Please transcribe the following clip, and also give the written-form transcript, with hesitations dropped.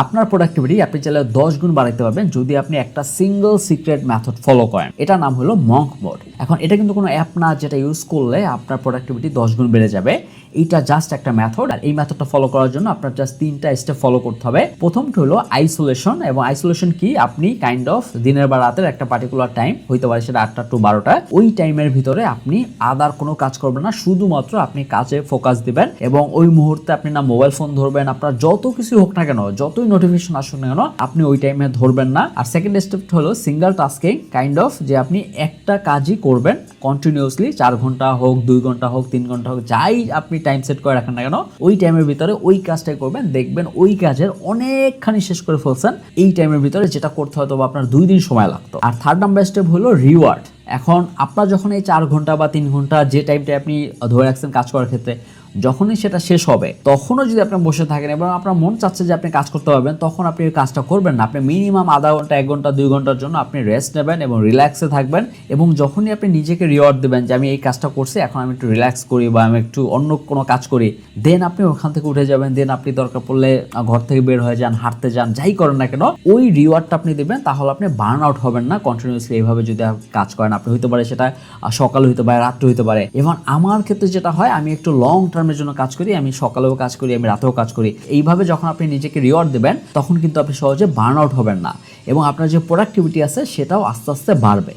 আপনার প্রোডাক্টিভিটি আপনি চাইলে 10 গুণ বাড়াইতে পারবেন যদি আপনি একটা সিঙ্গেল সিক্রেট মেথড ফলো করেন। এটার নাম হলো মঙ্ক মোড। এখন এটা কিন্তু কোনো অ্যাপ না যেটা ইউজ করলে আপনার প্রোডাক্টিভিটি 10 গুণ বেড়ে যাবে। এইটা জাস্ট একটা মেথড, আর এই মেথডটা ফলো করার জন্য আপনার জাস্ট 3টা স্টেপ ফলো করতে হবে। প্রথমটা হলো আইসোলেশন। এবং আইসোলেশন কি, আপনি কাইন্ড অফ দিনের বা রাতের একটা পার্টিকুলার টাইম, হইতে পারে সেটা 8টা টু 12টা, ওই টাইমের ভিতরে আপনি আদার কোনো কাজ করবেন না, শুধুমাত্র আপনি কাজে ফোকাস দিবেন এবং ওই মুহূর্তে আপনি না মোবাইল ফোন ধরবেন, আপনার যত কিছু হোক না কেন, যতই নোটিফিকেশন আসুক না কেন, আপনি ওই টাইমে ধরবেন না। আর সেকেন্ড স্টেপ হলো সিঙ্গেল টাস্কিং, কাইন্ড অফ যে আপনি একটা কাজই করবেন কন্টিনিউয়াসলি, 4 ঘন্টা হোক, 2 ঘন্টা হোক, 3 ঘন্টা হোক, যাই আপনি টাইম সেট করে রাখেন না কেন, ওই টাইমের ভিতরে ওই কাজটাই করবেন। দেখবেন ওই কাজের অনেকখানি শেষ করে ফেলছেন এই টাইমের ভিতরে, যেটা করতে হয়তো আপনার 2 দিন সময় লাগতো। আর থার্ড নাম্বার স্টেপ হলো রিওয়ার্ড। এখন আপনার যখন এই 4 ঘন্টা বা 3 ঘন্টা যে টাইমটা আপনি ধরে রাখছেন কাজ করার ক্ষেত্রে, যখনই সেটা শেষ হবে তখনও যদি আপনি বসে থাকেন এবং আপনার মন চাচ্ছে যে আপনি কাজ করতে পারবেন, তখন আপনি এই কাজটা করবেন না। আপনি মিনিমাম আধা ঘন্টা, 1 ঘন্টা, 2 ঘন্টার জন্য আপনি রেস্ট নেবেন এবং রিল্যাক্সে থাকবেন। এবং যখনই আপনি নিজেকে রিওয়ার্ড দেবেন যে আমি এই কাজটা করছি, এখন আমি একটু রিল্যাক্স করি বা আমি একটু অন্য কোনো কাজ করি, দেন আপনি ওখান থেকে উঠে যাবেন। দেন আপনি দরকার পড়লে ঘর থেকে বের হয়ে যান, হাঁটতে যান, যাই করেন না কেন, ওই রিওয়ার্ডটা আপনি দেবেন। তাহলে আপনি বার্ন আউট হবেন না কন্টিনিউয়াসলি এইভাবে যদি কাজ করেন। আপনি হইতে পারে সেটা সকালে হইতে পারে, রাত্রে হইতে পারে। এবং আমার ক্ষেত্রে যেটা হয়, আমি একটু লং টার্মের জন্য কাজ করি, আমি সকালেও কাজ করি, আমি রাতেও কাজ করি। এইভাবে যখন আপনি নিজেকে রিওয়ার্ড দেবেন, তখন কিন্তু আপনি সহজে বার্ন আউট হবেন না এবং আপনার যে প্রোডাক্টিভিটি আছে সেটাও আস্তে আস্তে বাড়বে।